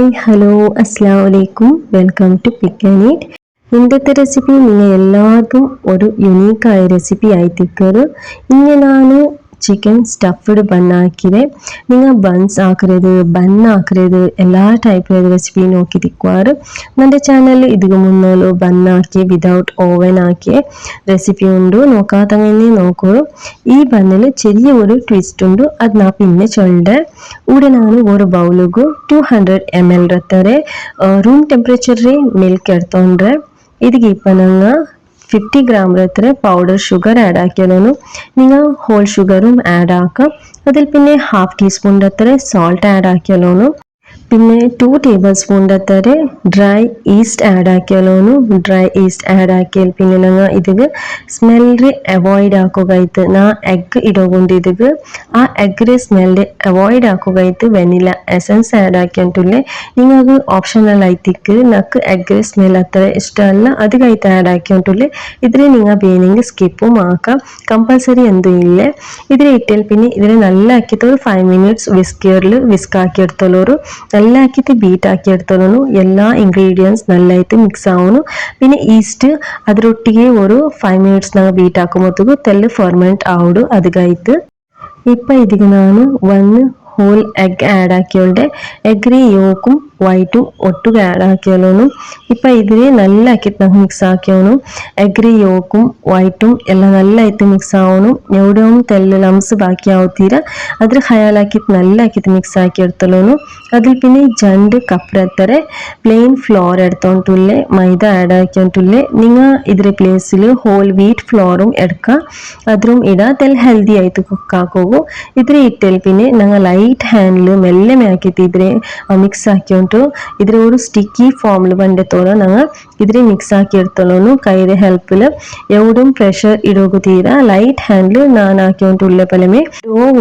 Hi hello അസ്സലാമു അലൈക്കും welcome to pick and eat. ഇന്നത്തെ റെസിപ്പി നിങ്ങൾ എല്ലാവർക്കും ഒരു യുണീക്കായ റെസിപ്പി ആയിത്തിക്കറ്. ഇന്ന് ನಾನು ചിക്കൻ സ്റ്റഫ്ഡ് ബണ്ണാക്കിയത്. നിങ്ങൾ ബൺസ് ആക്കരുത് ബണ്ണാക്കരുത് എല്ലാ ടൈപ്പ് റെസിപ്പി നോക്കി തിക്കുവാറ്. നമ്മുടെ ചാനലിൽ ഇതിന് മുന്നോളൂ ബണ്ണാക്കി വിതൗട്ട് ഓവൻ ആക്കിയ റെസിപ്പി ഉണ്ട്, നോക്കാത്തങ്ങനെ നോക്കൂ. ഈ ബണ്ണിൽ ചെറിയ ഒരു ട്വിസ്റ്റ് ഉണ്ട്, അത് ഞാൻ പിന്നെ ചൊല്ലുടെ. ഇവിടെ ನಾನು ഒരു ಬೌಲಿಗೆ 200 ml ರತ್ತಾರೆ ರೂಮ್ ಟೆಂಪರೇಚರ್ ಮಿಲ್ಕ್ ಎಡ್ತೊಂಡ್ರೆ ಇದಕ್ಕೆ ಇಪ್ಪ ನಂಗೆ 50 gram ರತ್ತಾರೆ പൗഡർ ഷുഗർ ആഡ് ആക്കിയാലും നിങ്ങൾ ഹോൾ ഷുഗറും ആഡ് ആക്കാം. അതിൽ പിന്നെ 1/2 ടീസ്പൂൺ അത്ര സോൾട്ട് ആഡ് ആക്കിയാലും പിന്നെ 2 ടേബിൾ സ്പൂൺ അത്ര ഡ്രൈ ഈസ്റ്റ് ആഡ് ആക്കിയാലും ഡ്രൈ ഈസ്റ്റ് ആഡ് ആക്കിയാൽ പിന്നെ ഞങ്ങൾ ഇതിಗೆ സ്മെല്ല് അവോയ്ഡ് ആക്കുകയായിട്ട് ഞാൻ എഗ് ഇടുകൊണ്ട് ഇതിಗೆ ആ എഗ്ഗിൻ്റെ സ്മെല്ല് അവോയ്ഡ് ആക്കുകയായിട്ട് വെനില എസൻസ് ആഡ് ആക്കിയിട്ടില്ലേ. നിങ്ങൾക്ക് ഓപ്ഷണൽ ആയിട്ടിക്ക് നമുക്ക് എഗ്ഗിൻ്റെ സ്മെൽ അത്ര ഇഷ്ടമല്ല അധികമായിട്ട് ആഡ് ആക്കിയിട്ടില്ലേ. ഇതിൽ നിങ്ങൾ വേണമെങ്കിൽ സ്കിപ്പും ആക്കാം, കമ്പൽസറി എന്തും ഇല്ല. ഇതിൽ ഇട്ടാൽ പിന്നെ ഇതിൽ നല്ല ആക്കിയിട്ട് ഒരു 5 minutes വിസ്കറിൽ വിസ്ക് ആക്കി എടുത്തോളൂ. നല്ല ആക്കിയിട്ട് ബീറ്റ് ആക്കി എടുത്തോളൂ. എല്ലാ ഇൻഗ്രീഡിയൻസ് നല്ലതായിട്ട് മിക്സ് ആവുന്നു. പിന്നെ ഈസ്റ്റ് അതിലൊട്ടിಗೆ ഒരു 5 minutes ನಾವು ബീറ്റ് ആക്കുമ്പോഴത്തേക്ക് തെല്ല് ഫെർമെന്റ് ആവുಡು അധികമായിട്ട്. ഇപ്പം ഇതിಗೆ ನಾನು 1 ഹോൾ എഗ് ആഡ് ആക്കിയോണ്ട് എഗ്ഗിന് യോക്കും വൈറ്റും ഒട്ടുക ആഡ് ആക്കിയാലും ഇപ്പം ഇതിൽ നല്ല ആക്കിയിട്ട് നമുക്ക് മിക്സ് ആക്കിയോണം. എഗ്ഗിന് യോക്കും വൈറ്റും എല്ലാം നല്ലതായിട്ട് മിക്സ് ആവണം. എവിടെയും തെല്ല് ലംസ് ബാക്കി ആവത്തീര അതിൽ ഹയാലാക്കിയിട്ട് നല്ല ആക്കിയിട്ട് മിക്സ് ആക്കി എടുത്തോളൂ. അതിൽ പിന്നെ 2 കപ്പ് എത്തരെ പ്ലെയിൻ ഫ്ലോർ എടുത്തോണ്ടില്ലേ, മൈദ ആഡ് ആക്കിയിട്ടില്ലേ. നിങ്ങൾ ഇതിൻ്റെ പ്ലേസിൽ ഹോൾ വീറ്റ് ഫ്ലോറും എടുക്കുക, അതിലും ഇടാം. തെല്ല് ഹെൽത്തി ആയിട്ട് കുക്കാക്കൂ. ഇതിൽ ഇട്ടാൽ പിന്നെ ഞങ്ങൾ ലൈറ്റ് ഹാൻഡിൽ മെല്ലെ ആക്കിയിട്ട് ഇതിനെ മിക്സ് ആക്കിയോണ്ട് ഇതിൽ ഒരു സ്റ്റിക്കി ഫോമിൽ പണ്ടത്തോളം ഞങ്ങൾ ഇതിനെ മിക്സ് ആക്കി എടുത്തോളൂ. കൈയുടെ ഹെൽപ്പിൽ എവിടെയും പ്രഷർ ഇടുക തീര ലൈറ്റ് ഹാൻഡിൽ ഞാൻ ആക്കിയോണ്ടുള്ള പലമേ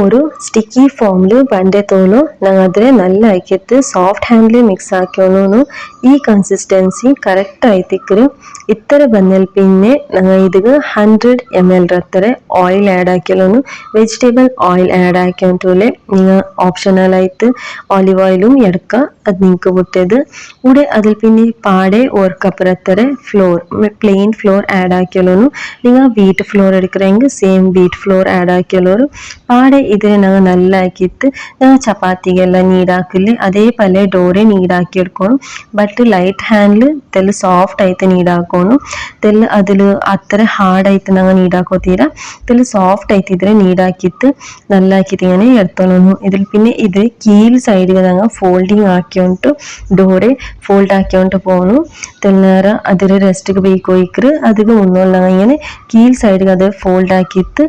ഒരു സ്റ്റിക്കി ഫോമിൽ പണ്ടത്തോളം ഞങ്ങൾ അതിനെ നല്ല ആക്കിയിട്ട് സോഫ്റ്റ് ഹാൻഡിൽ മിക്സ് ആക്കിയോളൂ. ഈ കൺസിസ്റ്റൻസി കറക്റ്റ് ആയിത്തിക്കരും. ഇത്ര വന്നാൽ പിന്നെ ഞങ്ങൾ ഇതിന് 100 ml അത്ര ഓയിൽ ആഡ് ആക്കിയാലും വെജിറ്റബിൾ ഓയിൽ ആഡ് ആക്കിയിട്ടില്ലേ. നിങ്ങൾ ഓപ്ഷണലായിട്ട് ഓലിവ് ഓയിലും എടുക്കുക, അത് നിങ്ങൾക്ക് വിട്ടത് കൂടെ. അതിൽ പിന്നെ പാടെ 1 കപ്പ് അത്ര ഫ്ലോർ പ്ലെയിൻ ഫ്ലോർ ആഡ് ആക്കിയാലും നിങ്ങൾ വീറ്റ് ഫ്ലോർ എടുക്കുകയെങ്കിൽ സെയിം വീറ്റ് ഫ്ലോർ ആഡ് ആക്കിയാലും പാടെ ഇതിനെ ഞങ്ങൾ നല്ല ആക്കിയിട്ട് ഞങ്ങൾ ചപ്പാത്തിಗೆಲ್ಲ നീടാക്കില്ലേ അതേപോലെ ഡോറെ നീടാക്കി എടുക്കണം. ബട്ട് ലൈറ്റ് ഹാൻഡിൽ തെല്ല് സോഫ്റ്റ് ആയിട്ട് നീടാക്കണം. തെല്ല് അതിൽ അത്ര ഹാർഡായിട്ട് ഞങ്ങൾ നീടാക്കോത്തീര തെല്ല് സോഫ്റ്റ് ആയിട്ട് ഇതിനെ നീടാക്കിയിട്ട് നല്ല ആക്കിയിട്ട് ഇങ്ങനെ എടുത്തോളൂ. ഇതിൽ പിന്നെ ഇത് കീൽ സൈഡിൽ ഞങ്ങൾ ഫോൾഡിങ് ആക്കിയോണ്ട് ഡോറെ ഫോൾഡ് ആക്കിയോണ്ട് പോകണു. തെല്ലേറ അതിൽ റെസ്റ്റ് ബേക്കൊഴിക്കറ് അതിന് മുന്നുള്ള ഇങ്ങനെ കീൽ സൈഡിൽ അത് ഫോൾഡ് ആക്കിയിട്ട്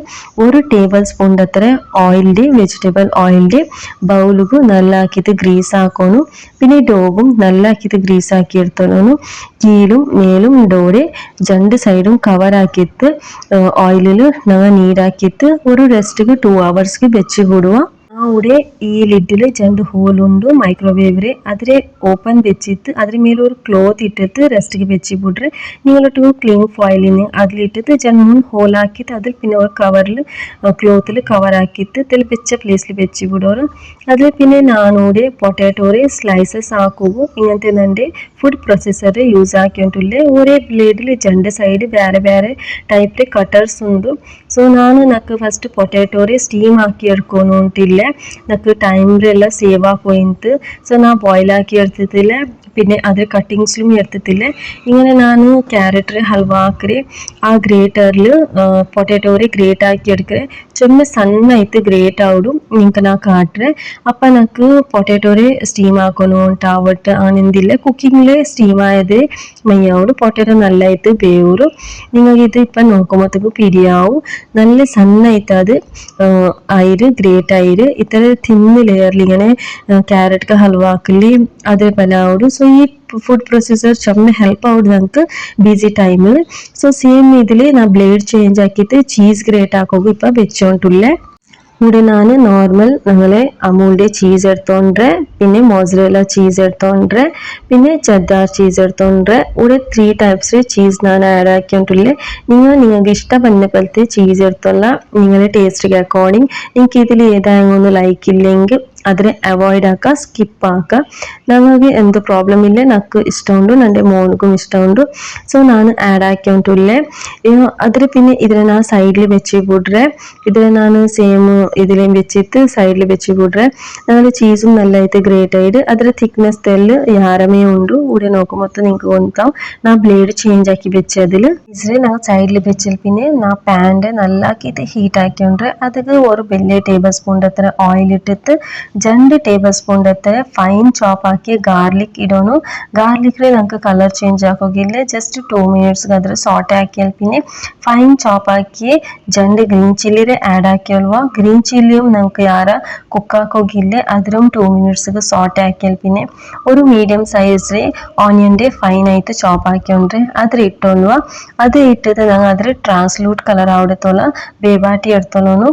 1 ടേബിൾ സ്പൂൺ അത്ര ഓയിലിൻ്റെ വെജിറ്റബിൾ ഓയിലിൻ്റെ ബൗലുക്ക് നല്ല ആക്കിയിട്ട് ഗ്രീസ് ആക്കണു. പിന്നെ ഡോഗും നല്ല ആക്കിയിട്ട് ഗ്രീസ് ആക്കി എടുത്തോളൂ. കീലും മേലും ഡോറെ 2 സൈഡും കവർ ആക്കിയിട്ട് ഓയിലിൽ ഞങ്ങൾ നീടാക്കിയിട്ട് ഒരു റെസ്റ്റിക്ക് 2 hours വെച്ച് കൂടുക. അവിടെ ഈ ലിഡിൽ 2 ഹോൾ ഉണ്ട് മൈക്രോവേവിൽ അതിലെ ഓപ്പൺ വെച്ചിട്ട് അതിന് മേലെ ഒരു ക്ലോത്ത് ഇട്ടിട്ട് റെസ്റ്റിക്ക് വെച്ച് വിട്ರೆ. നിങ്ങളൊട്ട് ക്ലീൻ ഫോയിലിന് അതിലിട്ടിട്ട് 2-3 ഹോൾ ആക്കിയിട്ട് അതിൽ പിന്നെ ഒരു കവറിൽ ക്ലോത്തിൽ കവർ ആക്കിയിട്ട് ഇതിൽ വെച്ച പ്ലേസിൽ വെച്ച് വിടുക. അതിൽ പിന്നെ നാനൂടെ പൊട്ടാറ്റോറെ സ്ലൈസസ് ആക്കുക. ഇങ്ങനത്തെ എൻ്റെ ഫുഡ് പ്രൊസസ്സർ യൂസ് ആക്കിയിട്ടില്ലേ. ഒരേ ബ്ലേഡിൽ 2 സൈഡ് വേറെ വേറെ ടൈപ്പിലെ കട്ടേഴ്സ് ഉണ്ട്. സോ నాకు ഫസ്റ്റ് പൊട്ടാറ്റോറെ സ്റ്റീം ആക്കി എടുക്കണമെന്നില്ല, നമുക്ക് ടൈമിലെല്ലാം സേവ് ആക്കുമെന്ന്. സോ ഞാൻ ബോയിലാക്കി എടുത്തിട്ടില്ല, പിന്നെ അത് കട്ടിങ്സിലും എടുത്തിട്ടില്ല. ഇങ്ങനെ ഞാൻ ക്യാരറ്റ് ഹൽവ ആക്കರೆ ആ ഗ്രേറ്ററിൽ പൊട്ടാറ്റോറെ ഗ്രേറ്റ് ആക്കി എടുക്കರೆ ചുമ്മാ സണ്ണായിട്ട് ഗ്രേറ്റ് ആവിടും. നിങ്ങൾക്ക് ഞാൻ കാട്ടರೆ അപ്പം നമുക്ക് പൊട്ടാറ്റോറെ സ്റ്റീം ആക്കണമെന്നിട്ടാവട്ടെ ആണെന്നില്ല. കുക്കിങ്ങിൽ സ്റ്റീം ആയത് മയ്യാവും, പൊട്ടാറ്റോ നല്ലതായിട്ട് വേവൂറും. നിങ്ങൾക്ക് ഇത് ഇപ്പം നോക്കുമ്പോഴത്തേക്ക് പിരിയാവും. നല്ല സണ്ണായിട്ട് അത് ആയിര് ഗ്രേറ്റ് ആയിര് ഇത്ര തിന്ന് ലെയറിൽ ഇങ്ങനെ ക്യാരറ്റ് ഹൽവ ആക്കല് അതേപോലെ ആവിടും. സോ ഈ ഫുഡ് പ്രൊസസ്സർ ചുമ ഹെൽപ്പ് ആവുന്നത് നമുക്ക് ബിസി ടൈമിൽ. സോ സെയിം ഇതിൽ ഞാൻ ബ്ലേഡ് ചേഞ്ച് ആക്കിയിട്ട് ചീസ് ഗ്രേറ്റ് ആക്കുക ഇപ്പം വെച്ചോണ്ടില്ലേ. ഇവിടെ ഞാൻ നോർമൽ ഞങ്ങളെ അമൂലിൻ്റെ ചീസ് എടുത്തോണ്ട് പിന്നെ മോസറേല ചീസ് എടുത്തോണ്ട് പിന്നെ ചെഡ്ഡാർ ചീസ് എടുത്തോണ്ട് ഇവിടെ 3 ടൈപ്സ് ചീസ് ഞാൻ ആഡ് ആക്കിയിട്ടില്ലേ. നിങ്ങൾക്ക് ഇഷ്ടപ്പെടുന്ന പോലത്തെ ചീസ് എടുത്തോളാം നിങ്ങളുടെ ടേസ്റ്റിಗೆ അക്കോർഡിംഗ്. നിങ്ങൾക്ക് ഇതിൽ ഏതായെങ്കിലും ലൈക്ക് ഇല്ലെങ്കിൽ അതിനെ അവോയ്ഡ് ആക്കുക, സ്കിപ്പ് ആക്കുക. ഞങ്ങൾക്ക് എന്ത് പ്രോബ്ലം ഇല്ല, നക്ക് ഇഷ്ടമുണ്ട്, എൻ്റെ മോനുക്കും ഇഷ്ടമുണ്ട്. സോ ನಾನು ಆ್ಯಡ್ ಹಾಕ್ಯಂಟುಲ್ಲೆ ಅದ್ರ പിന്നെ ഇതിനെ ഞാൻ സൈഡിൽ വെച്ച് ಬಿಡ್ರೆ. ഇതിനെ ನಾನು ಸೇಮ್ ഇതിലേം വെച്ചിട്ട് സൈഡിൽ വെച്ച് ಬಿಡ್ರೆ. ഞങ്ങൾ ചീസും നല്ലതായിട്ട് ഗ്രേറ്റ് ആയിട്ട് ಅದರ ಥಿಕ್ನೆಸ್ ತೆಲ್ಲು ಯಾರಮೇ ಉಂಡು ഇവിടെ നോക്കുമ്പോൾ നിങ്ങൾക്ക് ಗೊತ್ತಾവും. ഞാൻ ബ്ലേഡ് ചേഞ്ച് ആക്കി വെച്ചതിൽ ഇതിൽ ഞാൻ സൈഡിൽ വെച്ചിൽ പിന്നെ ഞാൻ പാൻ്റെ നല്ലാക്കിയിട്ട് ഹീറ്റ് ആക്കിയോണ്ട് അതിൽ ഒരു വലിയ ടേബിൾ സ്പൂണിൻ്റെ അത്ര ഓയിൽ ഇട്ടിട്ട് 2 ടേബിൾ സ്പൂണിൻ്റെ അത്ര ഫൈൻ ചോപ്പ് ആക്കി ഗാർലിക് ഇടണം. ഗാർലിക്കിൽ നമുക്ക് കളർ ചേഞ്ച് ആക്കുകയില്ല. ജസ്റ്റ് 2 minutes അതിൽ സോട്ട് ആക്കിയാൽ പിന്നെ ഫൈൻ ചോപ്പ് ആക്കി 2 ഗ്രീൻ ചില്ലിയുടെ ആഡ് ആക്കിയಲ್ವಾ. ഗ്രീൻ ചില്ലിയും നമുക്ക് ಯಾರ കുക്ക് ആക്കുകയില്ല. അതിലും 2 minutes സോട്ട് ആക്കിയാൽ പിന്നെ ഒരു മീഡിയം സൈസിൽ ഓണിയൻ്റെ ഫൈൻ ആയിട്ട് ചോപ്പ് ആക്കിയോണ്ട് അതിൽ ഇട്ടോളുക. അത് ഇട്ടിട്ട് ഞങ്ങൾ അതിൽ ಟ್ರಾನ್ಸ್ಲೂಟ್ ಕಲರ್ ಆವಡತೋಲ ಬೇಬಾಟಿ ಎಡ್ತೋಲೋನು.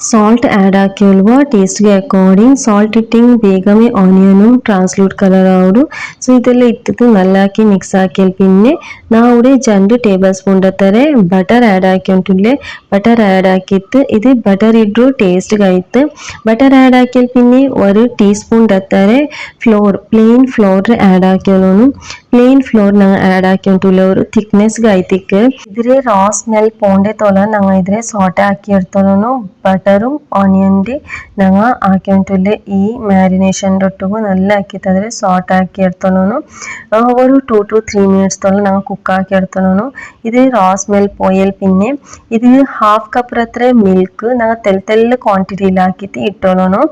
ಸಾಲ್ಟ್ ಆ್ಯಡ್ ಹಾಕಿಲ್ವ ಟೇಸ್ಟ್ಗೆ ಅಕಾರ್ಡಿಂಗ್. ಸಾಲ್ಟ್ ಇಟ್ಟಿಂಗ್ ಬೇಗಮೇ ಆನಿಯനും ട്രാൻസ്ലൂട്ട് കളർ ആവും. സോ ഇതെല്ലാം ഇട്ടിട്ട് നല്ലാക്കി മിക്സ് ആക്കിയാൽ പിന്നെ ഞാൻ ഇവിടെ 2 ടേബിൾ സ്പൂണിൻ്റെ അത്ര ബട്ടർ ആഡ് ആക്കിയിട്ടില്ലേ. ബട്ടർ ആഡ് ആക്കിയിട്ട് ഇത് ബട്ടർ ഇട്ടു ടേസ്റ്റ് കഴിത്ത്. ബട്ടർ ആഡ് ആക്കിയാൽ പിന്നെ 1 ടീസ്പൂണിൻ്റെ അത്ര ഫ്ലോർ പ്ലെയിൻ ഫ്ലോർ ആഡ് ആക്കിയോളൂ. പ്ലെയിൻ ഫ്ലോർ ഞങ്ങൾ ആഡ് ആക്കിയിട്ടില്ല ഒരു തിക്നെസ് കഴിത്തിക്ക്. ഇതിൽ ರಾ ಸ್ಮೆಲ್ പോണ്ടേ തോല ഞങ്ങൾ ഇതിൽ സോട്ട് ആക്കി എടുത്തോളൂ. ബട്ടറും ഓണിയൻ്റെ ഞങ്ങൾ ആക്കിയിട്ടില്ല ഈ മാരിനേഷൻ്റെ ഒട്ടും നല്ല ആക്കിയിട്ട് അതിൽ സോട്ട് ആക്കി എടുത്തോളൂ. ഒരു 2 to 3 minutes തോളം ഞങ്ങൾ കുക്കാക്കി എടുത്തോളൂ. ഇത് ರಾ സ്മെൽ പോയാൽ പിന്നെ ഇതിൽ 1/2 cup അത്ര മിൽക്ക് ഞങ്ങൾ തെല്ല ക്വാണ്ടിറ്റിയിലാക്കിയിട്ട് ഇട്ടോളൂ.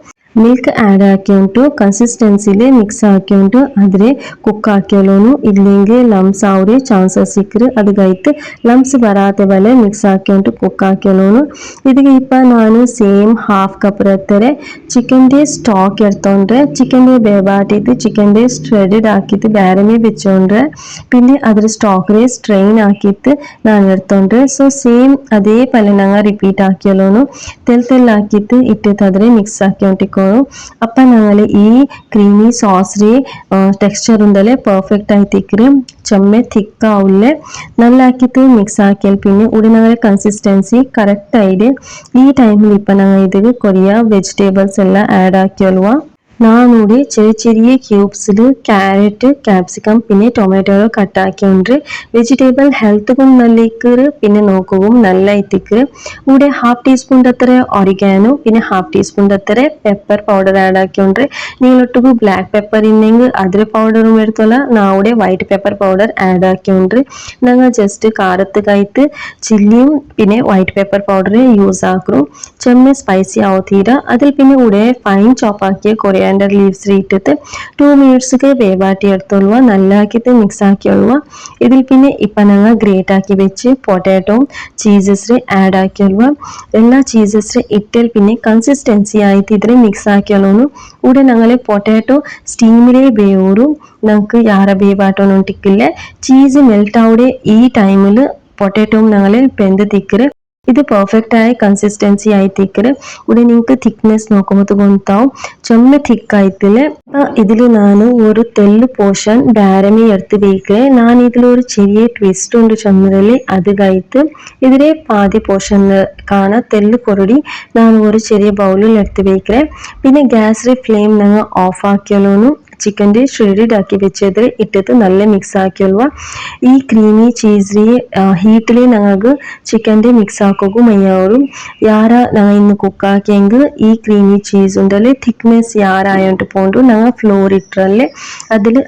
ಮಿಲ್ಕ್ ಆ್ಯಡ್ ಹಾಕ್ಯಂಟು ಕನ್ಸಿಸ್ಟೆನ್ಸಿಲಿ ಮಿಕ್ಸ್ ಹಾಕ್ಯಂಟು ಆದರೆ ಕುಕ್ ಹಾಕ್ಯಲೋನು. ಇಲ್ಲಿಂಗೆ ಲಮ್ಸ್ ಆವ್ರೆ ಚಾನ್ಸಸ್ ಸಿಕ್ಕರೆ ಅದಕ್ಕೈತೆ ಲಮ್ಸ್ ಬರಾತೆ ಬಲೆ ಮಿಕ್ಸ್ ಹಾಕ್ಯಂಟು ಕುಕ್ ಹಾಕ್ಯಲೋನು. ಇದಕ್ಕೆ ಇಪ್ಪ ನಾನು ಸೇಮ್ 1/2 cup ರತ್ತಾರೆ ಚಿಕನ್ಗೆ ಸ್ಟಾಕ್ ಎಡ್ತೊಂಡ್ರೆ ಚಿಕನ್ಗೆ ಬೇಬಾಟಿತ್ತು ಚಿಕನ್ಗೆ ಸ್ಟ್ರೆಡೆಡ್ ಹಾಕಿತ್ತು ಬೇರೆನೇ ಬೆಚ್ಚೊಂಡ್ರೆ പിന്നെ അതിൽ സ്റ്റോക്കിൽ സ്ട്രെയിൻ ആക്കിയിട്ട് ഞാൻ എടുത്തോണ്ട്. സോ സെയിം അതേപോലെ ഞങ്ങൾ റിപ്പീറ്റ് ആക്കിയല്ലോನು. തെല്ലാക്കിയിട്ട് ഇട്ടിട്ട് അതിൽ മിക്സ് ആക്കിക്കൊണ്ടിരിക്കും. അപ്പം ഞങ്ങൾ ഈ ക്രീമി സോസിൻ്റെ ടെക്സ്ചർ ഉണ്ടല്ലേ പെർഫെക്റ്റ് ആയിത്തേക്ക് ചെമ്മ തിക്കാവില്ലേ. നല്ലാക്കിയിട്ട് മിക്സ് ആക്കിയാൽ പിന്നെ ഇവിടെ ഞങ്ങളുടെ കൺസിസ്റ്റൻസി കറക്റ്റ് ആയിട്ട് ഈ ടൈമിൽ ഇപ്പം ഞങ്ങൾ ഇതിൽ കൊറിയ വെജിറ്റബിൾസ് എല്ലാം ആഡ് ആക്കിയಲ್ವಾ. നാനൂടെ ചെറിയ ക്യൂബ്സിൽ ക്യാരറ്റ് ക്യാപ്സിക്കം പിന്നെ ടൊമാറ്റോ കട്ടാക്കിയുണ്ട്. വെജിറ്റബിൾ ഹെൽത്തും നല്ലിക്കറ് പിന്നെ നോക്കവും നല്ല എത്തിക്കറ്. ഇവിടെ 1/2 ടീസ്പൂണിൻ്റെ അത്ര ഒറിഗാനോ പിന്നെ 1/2 ടീസ്പൂണിൻ്റെ അത്ര പെപ്പർ പൗഡർ ആഡ് ആക്കിയുണ്ട്. നിങ്ങളൊട്ടുക്ക് ബ്ലാക്ക് പെപ്പർ ഇല്ലെങ്കിൽ അതിൽ പൗഡറും എടുത്തോല. നാവിടെ വൈറ്റ് പെപ്പർ പൗഡർ ആഡ് ആക്കിയുണ്ട്. ഞങ്ങൾ ജസ്റ്റ് കാരത്ത് കയത്ത് ചില്ലിയും പിന്നെ വൈറ്റ് പെപ്പർ പൗഡർ യൂസ് ആക്കും. ചെമ്മ സ്പൈസി ആവത്തീര. അതിൽ പിന്നെ ഇവിടെ ഫൈൻ ചോപ്പാക്കിയ കൊറിയാൻഡർ ലീവ്സ് ഇട്ടിട്ട് 2 minutes വേവാട്ടി എടുത്തോളുക. നല്ലാക്കിയിട്ട് മിക്സ് ആക്കിയോളുക. ഇതിൽ പിന്നെ ഇപ്പം ഞങ്ങൾ ഗ്രേറ്റ് ആക്കി വെച്ച് പൊട്ടാറ്റോ ചീസസ് ആഡ് ആക്കിയോളുക. എല്ലാ ചീസസ് ഇട്ടാൽ പിന്നെ കൺസിസ്റ്റൻസി ആയിട്ട് ഇതിൽ മിക്സ് ആക്കിയോളൂ. ഇവിടെ ഞങ്ങൾ പൊട്ടാറ്റോ സ്റ്റീമിലെ വേവൂറും ഞങ്ങൾക്ക് യാറ വേവാട്ടൊന്നും ടിക്കില്ല. ചീസ് മെൽറ്റ് ആവുടെ ഈ ടൈമിൽ പൊട്ടാറ്റോയും ഞങ്ങൾ പെന്ത് തിക്കറ്. ഇത് പെർഫെക്റ്റ് ആയ കൺസിസ്റ്റൻസി ആയിത്തേക്കറ്. ഇവിടെ നിങ്ങൾക്ക് തിക്നെസ് നോക്കുമ്പോൾ ಗೊತ್ತಾവും ചെമ്മ തിക്കായിട്ടില്ല. ഇതിൽ ഞാൻ ഒരു തെല്ല് പോർഷൻ ഡാരമി എടുത്ത് വയ്ക്കേ. ഞാൻ ഇതിലൊരു ചെറിയ ട്വിസ്റ്റ് ഉണ്ട് ചെമ്മതിൽ അത് കഴിത്ത് ഇതിലെ പാതി പോർഷൻ കാണാൻ തെല്ല് പൊറുടി ഞാൻ ഒരു ചെറിയ ബൗളിൽ എടുത്ത് വയ്ക്കേ. പിന്നെ ഗ്യാസിലെ ഫ്ലെയിം ഞങ്ങൾ ഓഫ് ആക്കിയാലോന്നു. ചിക്കൻ്റെ ഷ്രെഡഡ് ആക്കി വെച്ചത് ഇട്ടിട്ട് നല്ല മിക്സ് ആക്കിയಲ್ವಾ. ഈ ക്രീമി ചീസ് ഹീറ്റിൽ ഞങ്ങൾക്ക് ചിക്കൻ്റെ മിക്സ് ആക്കുകയും മയ്യാവും. യാര ഞങ്ങൾ ഇന്ന് കുക്കാക്കിയെങ്കിൽ ഈ ക്രീമി ചീസ് ഉണ്ടല്ലേ തിക്നെസ് യാറായോണ്ട് പോണ്ടു ഞങ്ങൾ ഫ്ലോർ ഇട്ടല്ലേ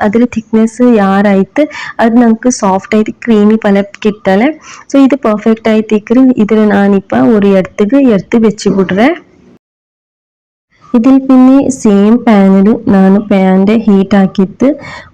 അതിൽ തിക്നെസ് യാറായിട്ട് അത് ഞങ്ങൾക്ക് സോഫ്റ്റ് ആയിട്ട് ക്രീമി പല കിട്ടല്ലേ. സോ ഇത് പെർഫെക്റ്റ് ആയിത്തേക്ക് ഇതിൽ ഞാനിപ്പോൾ ഒരു എടുത്ത് വെച്ച് വിടുറേ. ഇതിൽ പിന്നെ സെയിം പാനിൽ ഞാൻ പാൻ്റെ ഹീറ്റ് ആക്കിയിട്ട്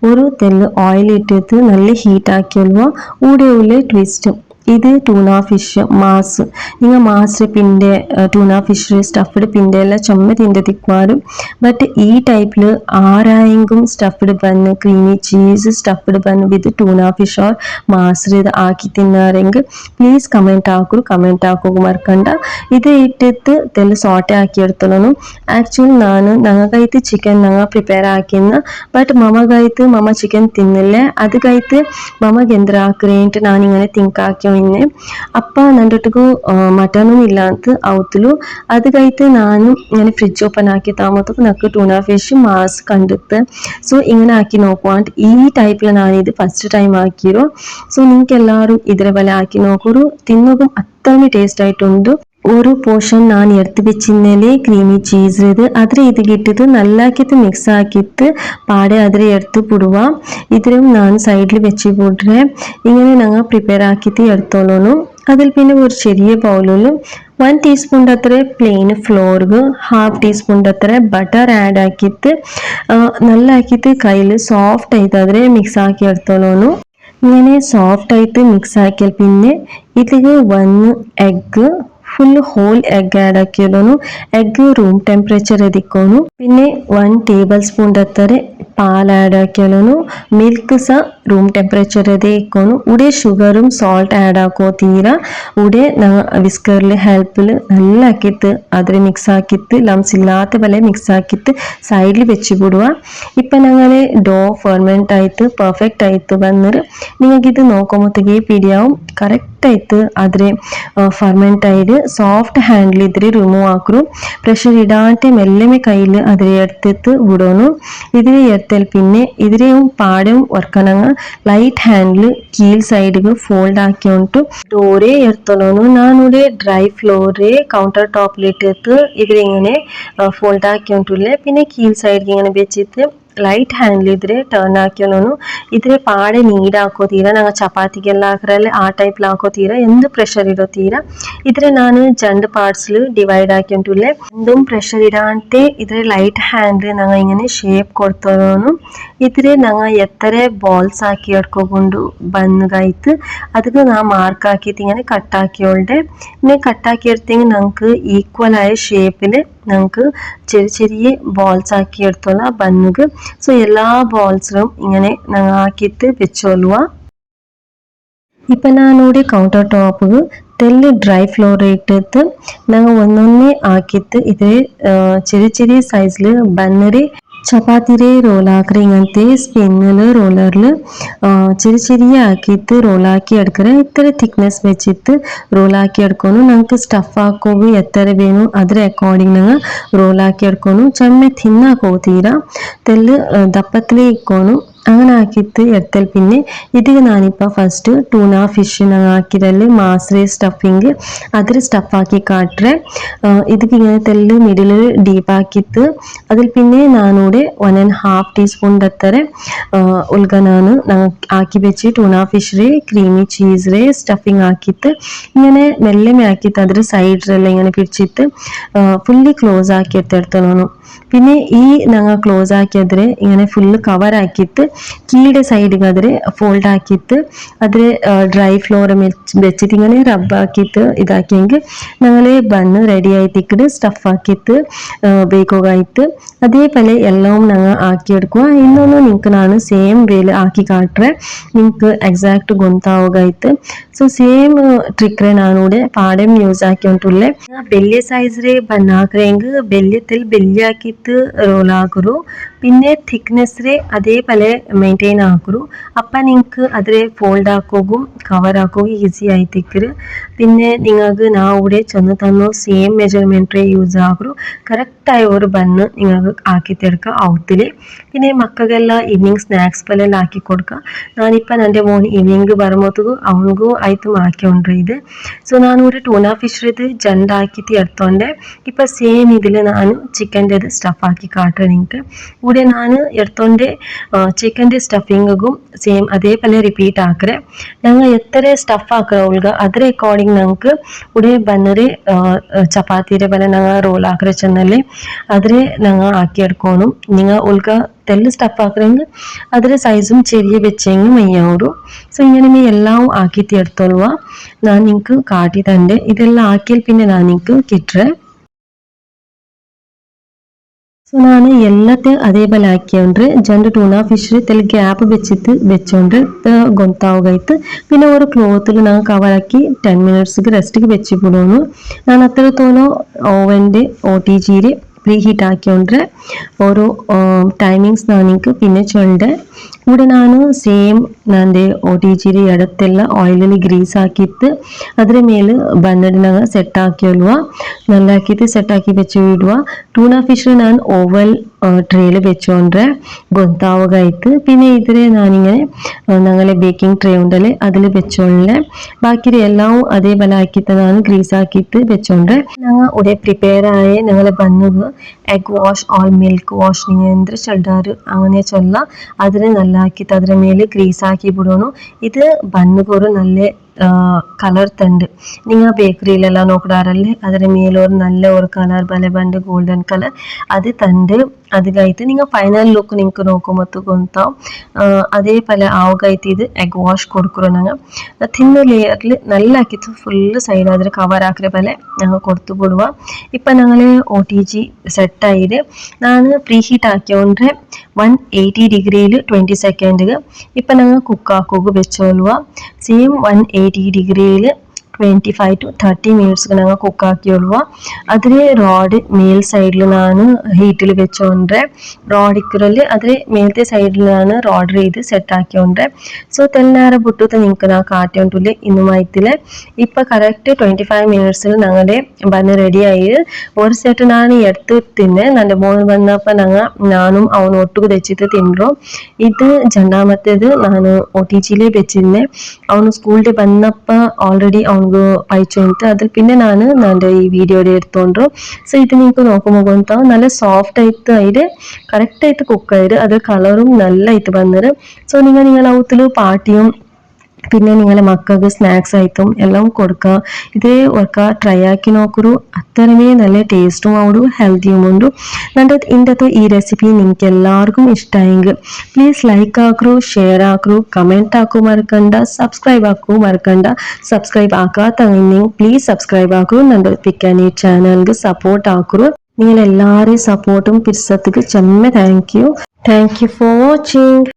ഒരു തെല്ല് ഓയിൽ ഇട്ടിട്ട് നല്ല ഹീറ്റ് ആക്കിയಲ್ವಾ. കൂടെ ട്വിസ്റ്റ് ഇത് ടൂണ ഫിഷ് മാസ് നിങ്ങൾ മാസ് പിൻ്റെ ടൂണ ഫിഷ് സ്റ്റഫ്ഡ് പിൻ്റെ എല്ലാം ചുമ തിൻ്റെ തിക്കുവാറും. ബട്ട് ഈ ടൈപ്പിൽ ആരായെങ്കിലും stuffed bun creamy cheese stuffed bun with tuna fish or മാസ് ഇത് ആക്കി തിന്നാറെങ്കിൽ പ്ലീസ് കമൻറ്റ് ആക്കുക മറക്കണ്ട. ഇത് ഇട്ടിട്ട് തെല്ല് സോട്ട് ആക്കി എടുത്തോളൂ. ആക്ച്വലി ഞങ്ങൾക്കായിട്ട് ചിക്കൻ ഞങ്ങൾ പ്രിപ്പയർ ആക്കിയെന്ന്. ബട്ട് മമ്മ ചിക്കൻ തിന്നില്ലേ. അത് കഴിത്ത് മമ്മക്ക് എന്തിനാക്കുറേಂಟು ನಾನಿങ്ങനെ തിങ്കാക്കി ಇನ್ನೆ ಅಪ್ಪ ನಂದೊಟ್ಟಿಗೂ ಮಟನೂ ಇಲ್ಲ ಅಂತ ಅವತ್ತಲು ಅದಕ್ಕೈತೆ ನಾನು ഇങ്ങനെ ഫ്രിഡ്ജ് ഓപ്പൺ ആക്കി താമസത്തേക്ക് നമുക്ക് ടൂണ ഫിഷ് മാസ് കണ്ടിട്ട് സോ ഇങ്ങനെ ആക്കി നോക്കുവാണ്ട് ഈ ടൈപ്പിൽ ഞാനിത് ഫസ്റ്റ് ടൈം ആക്കിയോ സോ നിങ്ങൾക്ക് എല്ലാവരും ഇതേപോലെ ആക്കി നോക്കൂ തിന്നോക്കും അത്രയും ടേസ്റ്റ് ആയിട്ടുണ്ട് ഒരു പോർഷൻ ನಾನು എടുത്ത് വെച്ചിരുന്നേಲೆ ಕ್ರೀಮಿ ಚೀಸ್ ಇದು ಅದ್ರ ಇದಕ್ಕಿಟ್ಟಿದ್ದು ನಲ್ಲಾಕಿತ್ತು ಮಿಕ್ಸ್ ಹಾಕಿತ್ತು പാടെ അതിരെ എടുത്ത് പുടുവ ഇതിലും ഞാൻ സൈഡിൽ വെച്ച് പോട്ടെ ഇങ്ങനെ ഞങ്ങൾ പ്രിപ്പയർ ആക്കിയിട്ട് എടുത്തോളൂ അതിൽ പിന്നെ ഒരു ചെറിയ ബൗളിൽ 1 ടീസ്പൂൺ അത്ര പ്ലെയിൻ ഫ്ലോർക്ക് 1/2 ടീസ്പൂൺ അത്ര ബട്ടർ ആഡ് ആക്കിയിട്ട് നല്ല ആക്കിയിട്ട് കയ്യിൽ സോഫ്റ്റ് ആയിട്ട് അതിരെ മിക്സ് ആക്കി എടുത്തോളൂ ഇങ്ങനെ സോഫ്റ്റ് ആയിട്ട് മിക്സ് ആക്കിയാൽ പിന്നെ ഇതിലേക്ക് 1 egg full whole egg add ಹಾಕಿರೋನು ಎಗ್ ರೂಮ್ ಟೆಂಪ್ರೇಚರ್ ಎದಿಕ್ಕೋನು പിന്നെ 1 ಟೇಬಲ್ ಸ್ಪೂನ್ ಹತ್ತಾರೆ പാൽ ആഡ് ആക്കിയാലും മിൽക്ക് സ റൂം ടെമ്പറേച്ചർ ഇക്കോണു ഉടെ ഷുഗറും സോൾട്ട് ആഡ് ആക്കോ തീര ഉടെ വിസ്കറിൽ ഹെൽപ്പിൽ നല്ല ആക്കിയിട്ട് അതിൽ മിക്സ് ആക്കിയിട്ട് ലംസ് ഇല്ലാത്ത പോലെ മിക്സ് ആക്കിയിട്ട് സൈഡിൽ വെച്ച് വിടുക ഇപ്പം ഞങ്ങൾ ഡോ ഫെർമെൻറ്റ് ആയിട്ട് പെർഫെക്റ്റ് ആയിട്ട് വന്നിട്ട് നിങ്ങൾക്കിത് നോക്കുമ്പോഴത്തേക്ക് പിടിയാവും കറക്റ്റായിട്ട് അതിൽ ഫെർമെൻറ്റ് ആയിട്ട് സോഫ്റ്റ് ഹാൻഡിൽ ഇതിൽ റിമൂവ് ആക്കൂ പ്രഷർ ഇടാണ്ട് മെല്ലെ കയ്യിൽ അതിൽ എടുത്തിട്ട് വിടണു ഇതിൽ എടുത്താൽ പിന്നെ ഇതിലെയും പാടും വർക്കണങ്ങ ലൈറ്റ് ഹാൻഡിൽ കീൽ സൈഡിൽ ഫോൾഡ് ആക്കിയോണ്ട് ഡോറെ എടുത്തോളൂ ഞാനിവിടെ ഡ്രൈ ഫ്ലോറ് കൗണ്ടർ ടോപ്പിലിട്ടിട്ട് ഇതിലിങ്ങനെ ഫോൾഡ് ആക്കിയോണ്ടില്ലേ പിന്നെ കീൽ സൈഡിൽ ഇങ്ങനെ വെച്ചിട്ട് ലൈറ്റ് ഹാൻഡിൽ ഇതിരെ ടേൺ ആക്കിയോನು ഇതിരെ പാടെ ನೀಡ್ ಹಾಕೋತೀರಾ ನಾವು ಚಪಾತಿಗೆಲ್ಲ ಹಾಕ್ರಲ್ಲ ಆ ಟೈಪ್ ಹಾಕೋತೀರಾ ಎಂದು ಪ್ರೆಷರ್ ಇಡೋತೀರಾ ಇದ್ರೆ ನಾನು ಜಂಡ್ ಪಾರ್ಟ್ಸ್ ಡಿವೈಡ್ ಹಾಕಿಂಟುlle എന്തും പ്രഷർ ഇടാണ്ട് ഇതിരെ ലൈറ്റ് ഹാൻഡ് ഞങ്ങൾ ഇങ്ങനെ ഷേപ്പ് കൊടുത്തോನು ഇതിരെ ഞങ്ങൾ എത്ര ബോൾസ് ആക്കി എടുക്കൊണ്ട് ബന്നുകായിട്ട് അതിന് നാ മാർക്ക് ആക്കിയിട്ട് ഇങ്ങനെ കട്ടാക്കിയോളുടെ ഇങ്ങനെ കട്ടാക്കി എടുത്തെങ്കിൽ ഞങ്ങൾക്ക് ഈക്വൽ ആയ ഷേപ്പിൽ ഞങ്ങൾക്ക് ചെറിയ ചെറിയ ബോൾസ് ആക്കി എടുത്തോളാം ബന്നുക സോ എല്ലാ ബോൾസിലും ഇങ്ങനെ ഞങ്ങൾ ആക്കിയിട്ട് വെച്ചോളുക ഇപ്പം ഞാനിവിടെ കൗണ്ടർ ടോപ്പ് തെല്ല് ഡ്രൈ ഫ്ലോർ ഇട്ടിട്ട് ഞങ്ങൾ ഒന്നൊന്നേ ആക്കിയിട്ട് ഇത് ചെറിയ ചെറിയ സൈസിൽ ബന്നറി ചപ്പാത്തിരെ റോളാക്കറി ഇങ്ങനത്തെ സ്പിന്നിൽ റോളറിൽ ചെറിയ ചെറിയ ആക്കിയിട്ട് റോളാക്കി എടുക്കറ ഇത്ര തിക്നെസ് വെച്ചിട്ട് റോളാക്കി എടുക്കണം നമുക്ക് സ്റ്റഫ് ಹಾಕೋದು എത്ര വേണം ಅದರ ಅಕಾರ್ಡಿಂಗ್ ഞങ്ങൾ റോളാക്കി എടുക്കണം ചെമ്മ തിന്നാക്കോ തീരാ തെല്ല് ദപ്പത്തിലേ ഇക്കോണം അങ്ങനെ ആക്കിയിട്ട് എടുത്താൽ പിന്നെ ഇതിൽ ഞാനിപ്പോൾ ഫസ്റ്റ് ടൂണ ഫിഷ് ഞങ്ങൾ ആക്കിയതിൽ മാസ്രി സ്റ്റഫിങ് അതിൽ സ്റ്റഫാക്കി കാട്ടറെ ഇതിക്ക് ഇങ്ങനെ തെല്ല് മിഡിൽ ഡീപ്പാക്കിയിട്ട് അതിൽ പിന്നെ ഞാനിവിടെ 1.5 ടീസ്പൂണിൻ്റെ അത്ര ഉൽഗനാണ് ആക്കി വെച്ച് ടൂണ ഫിഷിലെ ക്രീമി ചീസിലെ സ്റ്റഫിങ് ആക്കിയിട്ട് ഇങ്ങനെ മെല്ലെ ആക്കിയിട്ട് അതിൽ സൈഡിലെല്ലാം ഇങ്ങനെ പിടിച്ചിട്ട് ഫുള്ളി ക്ലോസ് ആക്കി എടുത്തെടുത്തോളൂ പിന്നെ ഈ ഞങ്ങൾ ക്ലോസ് ആക്കിയതിരെ ഇങ്ങനെ ഫുള്ള് കവർ ആക്കിയിട്ട് കീയുടെ സൈഡിൽ അതിൽ ഫോൾഡ് ആക്കിയിട്ട് അതിൽ ഡ്രൈ ഫ്ലോർ വെച്ചിട്ട് ഇങ്ങനെ റബ്ബ് ആക്കിയിട്ട് ഇതാക്കിയെങ്കിൽ ഞങ്ങൾ ബണ്ണ് റെഡി ആയിട്ടിട്ട് സ്റ്റഫ് ആക്കിയിട്ട് ബേക്കുമായിട്ട് അതേപോലെ എല്ലാം ഞങ്ങൾ ആക്കിയെടുക്കുക ಇನ್ನೊಂದು നിങ്ങൾക്ക് ನಾನು ಸೇಮ್ ವೇಲ್ ಆಕಿ ಕಾಟ್ರೆ നിങ്ങൾക്ക് ಎಕ್ಸಾಕ್ಟ್ ಗೊತ್ತಾಗೋಗಾಯ್ತು ಸೊ ಸೇಮ್ ಟ್ರಿಕ್ರೆ ನಾನು ಪಾಡem ಯೂಸ್ ಹಾಕಿಂಟುlle ಬೆಲ್ಲೆ ಸೈಜ್ರೆ ಬನ್ ಹಾಕ್ರೆಂಗ್ ಬೆಲ್ಲೆത്തിൽ ಬೆಲ್ಲಿ ಹಾಕಿತ್ತು ರೋಲ್ ಹಾಕರು പിന്നെ തിക്നെസ് അതേപോലെ മെയിൻറ്റെയിൻ ആക്കൂ അപ്പം നിങ്ങൾക്ക് അതിൽ ഫോൾഡ് ആക്കുകയും കവർ ആക്കുകയും ഈസി ആയിട്ടിക്കര് പിന്നെ നിങ്ങൾക്ക് ഞാൻ ഇവിടെ ചെന്ന് തന്നു സെയിം മെജർമെൻറ്റ് യൂസ് ആക്കൂ കറക്റ്റായ ഒരു ബണ്ണ് നിങ്ങൾക്ക് ആക്കിത്തെടുക്കുക ഔത്തിൽ പിന്നെ മക്കൾക്കെല്ലാം ഈവനിങ് സ്നാക്സ് പോലെ ആക്കി കൊടുക്കുക ഞാനിപ്പം എൻ്റെ മോൻ ഈവനിങ് വരുമ്പോഴത്തേക്കും അവനക്കും ആയിട്ടും ആക്കിയോണ്ട് ഇത് സോ ഞാനിവിടെ ടൂണ ഫിഷ് ഇത് ജണ്ടാക്കിയിട്ട് എടുത്തോണ്ട് ഇപ്പം സെയിം ഇതിൽ ഞാൻ ചിക്കൻ്റെ സ്റ്റഫ് ആക്കി കാട്ടുക നിങ്ങൾക്ക് ഇവിടെ ഞാൻ എടുത്തോണ്ട് ചിക്കൻ്റെ സ്റ്റഫിങ്ങും സെയിം അതേപോലെ റിപ്പീറ്റ് ആക്കറേ ഞങ്ങൾ എത്ര സ്റ്റഫ് ആക്കുക ഉൾക അതിರ അക്കോർഡിംഗ് ഞങ്ങൾക്ക് ഇവിടെ ബന്നറി ചപ്പാത്തിയുടെ പോലെ ഞങ്ങൾ റോൾ ആക്കറ ചെന്നല്ലേ അതിൽ ഞങ്ങൾ ആക്കിയെടുക്കണം നിങ്ങൾ ഉൾക തെല്ല് സ്റ്റഫ് ആക്കണമെങ്കിൽ അതിൻ്റെ സൈസും ചെറിയ വെച്ചെങ്കിൽ മയ്യാവൂ സോ ഇങ്ങനെ എല്ലാം ആക്കിയിട്ട് എടുത്തോളുക ഞാൻ നിങ്ങൾക്ക് കാട്ടി തന്നെ ഇതെല്ലാം ആക്കിയാൽ പിന്നെ ഞാൻ നിങ്ങൾക്ക് കിട്ടറേ ಸೊ ನಾನು ಎಲ್ಲത്തെ അതേപോലെ ആക്കിയോണ്ട് ജണ്ട് ടൂണ ഫിഷ് തെൽ ഗ്യാപ്പ് വെച്ചിട്ട് വെച്ചോണ്ട് ಗೊತ್ತಾಗೋಗಾಯ್ತು പിന്നെ ഒരു ക്ലോത്തിൽ ഞാൻ കവറാക്കി 10 മിനിറ്റ്സ് റെസ്റ്റിക്ക് വെച്ച് വിടുന്നു ഞാൻ അത്രത്തോളം ഓവൻ്റെ OTGയിൽ ಪ್ರೀ ಹೀಟ್ ಹಾಕ್ಕೊಂಡ್ರೆ ಅವರು ಟೈಮಿಂಗ್ಸ್ ನಾನು ನಿಂಗೆ പിന്നെ ചൊല്ലുണ്ട് ഇവിടെ ನಾನು ಸೇಮ್ ನಂದೆ OTGಲಿ ಎಡತ್ತೆಲ್ಲ ಆಯಿಲಲ್ಲಿ ಗ್ರೀಸ್ ಹಾಕಿತ್ತು ಅದರ ಮೇಲೆ ಬನ್ನಡಿನಾಗ ಸೆಟ್ ಹಾಕಿಲ್ವ നല്ല ಹಾಕಿತ್ತು ಸೆಟ್ ಹಾಕಿ വെച്ച് വിടുക ടൂണ ഫിഷ് ഞാൻ ഓവൽ ട്രേയിൽ വെച്ചോണ്ടേ ഗൊന്താവുകയായിട്ട് പിന്നെ ഇതിൽ ഞാനിങ്ങനെ ഞങ്ങളെ ബേക്കിംഗ് ട്രേ ഉണ്ടല്ലേ അതിൽ വെച്ചോണ്ടേ ബാക്കി എല്ലാം അതേപോലെ ആക്കിയിട്ട് ഞാൻ ഗ്രീസ് ആക്കിയിട്ട് വെച്ചോണ്ടേ ഞങ്ങൾ ഇവിടെ പ്രിപ്പയർ ആയ ഞങ്ങളെ ബന്നത് egg wash or milk wash നിങ്ങൾ എന്ത് ചൊല്ലാറ് അങ്ങനെ ചൊല്ലാം അതിനെ നല്ല ಹಾಕಿತ್ತು ಅದರ ಮೇಲೆ ಗ್ರೀಸ್ ಹಾಕಿ ಬಿಡೋನು ಇದು ಬಣ್ಣಗೋರು നല്ല കളർ തണ്ട് നിങ്ങൾ ബേക്കറിയിലെല്ല നോക്കിടാറല്ലേ ಅದರ ಮೇಲೆ ഒരു നല്ല ഒരു കളർ ಬಲೆ ಬಂದು ಗೋಲ್ಡನ್ കളർ അത് തണ്ട് അതിലായിട്ട് നിങ്ങൾ ಫೈನಲ್ ಲುಕ್ നിങ്ങൾക്ക് നോക്കുമ്പോൾ ಗೊತ್ತಾവും അതേപോലെ ആവുകയായിട്ട് ഇത് എഗ് വാഷ് കൊടുക്കുറോ ഞങ്ങൾ തിന്ന ലെയറിൽ നല്ല ആക്കിയിട്ട് ഫുള്ള് സൈഡ് അതിൽ കവർ ആക്കിയ പോലെ ഞങ്ങൾ കൊടുത്തു ಬಿಡುವ ഇപ്പം ഞങ്ങൾ OTG സെറ്റായിട്ട് ഞാൻ പ്രീ ഹീറ്റ് ആക്കിയോണ്ട് 180 ഡിഗ്രിയിൽ 20 സെക്കൻഡ് ഇപ്പം ഞങ്ങൾ കുക്ക് ആക്കുക വെച്ചോളുക സെയിം 180 ഡിഗ്രിയിൽ 25 to 30 minutes ഞങ്ങൾ കുക്ക് ആക്കിയോളുക അതിൽ റോഡ് മേൽ സൈഡിൽ ನಾನು ഹീറ്റിൽ വെച്ചോണ്ട് റോഡ് ഇക്കರಲ್ಲಿ അതിൽ മേലത്തെ സൈഡിലാണ് റോഡ് ചെയ്ത് സെറ്റ് ആക്കിയോണ്ട് ಸೊ ತೆಲ್ನಾರ ಬಿಟ್ಟು നിങ്ങൾക്ക് ನಾ കാട്ടിയോണ്ടില്ല ഇന്നുമായിട്ടില്ല ഇപ്പം കറക്റ്റ് 25 minutes ഞങ്ങളുടെ ബന്ന് റെഡി ആയി ഒരു സെറ്റ് ನಾನು എടുത്ത് തിന്നെ ನನ್ನ മോൻ വന്നപ്പോൾ ഞാനും അവനും ഒട്ടുക്ക് വെച്ചിട്ട് തിന്നു ഇത് രണ്ടാമത്തേത് ನಾನು OTGയിൽ വെച്ചിരുന്നെ ಅವನು ಸ್ಕೂಲ್ ಡೇ ಬಂದಪ್ಪ ಆಲ್ರೆಡಿ ಅವನಿಗೆ പൈച്ചു കഴിഞ്ഞിട്ട് അതിൽ പിന്നെ ഞാൻ എൻ്റെ ഈ വീഡിയോയുടെ എടുത്തോണ്ടു സോ ഇത് നിങ്ങൾക്ക് നോക്കുമ്പോൾ ಗೊತ್ತಾവും നല്ല സോഫ്റ്റ് ആയിട്ട് അതിൽ കറക്റ്റ് ആയിട്ട് കുക്കായിട്ട് അത് കളറും നല്ല ആയിട്ട് വന്നത് സോ നിങ്ങൾ അവത്തിൽ പാർട്ടിയും പിന്നെ നിങ്ങളെ മക്കൾക്ക് സ്നാക്സ് ആയിട്ടും എല്ലാം കൊടുക്കുക ഇതേ ഒക്കെ ട്രൈ ആക്കി നോക്കൂ അത്രമേ നല്ല ടേസ്റ്റും ആവുള്ളൂ ഹെൽത്തിയും ഉണ്ട് ഇന്നത്തെ ഈ റെസിപ്പി നിങ്ങൾക്ക് എല്ലാവർക്കും ഇഷ്ടമായെങ്കിൽ പ്ലീസ് ലൈക്ക് ആക്കൂ ഷെയർ ആക്കൂ കമൻറ്റ് ആക്കൂ മറക്കണ്ട സബ്സ്ക്രൈബ് ആക്കൂ മറക്കണ്ട സബ്സ്ക്രൈബ് ആക്കാത്തവനെയും പ്ലീസ് സബ്സ്ക്രൈബ് ആക്കൂ നമ്മുടെ പിക്കാനി ചാനലിന് സപ്പോർട്ട് ആക്കൂ നിങ്ങൾ എല്ലാവരെയും സപ്പോർട്ടും പിരിസത്തിക്ക് ചെമ്മ താങ്ക് യു ഫോർ വാച്ചിങ്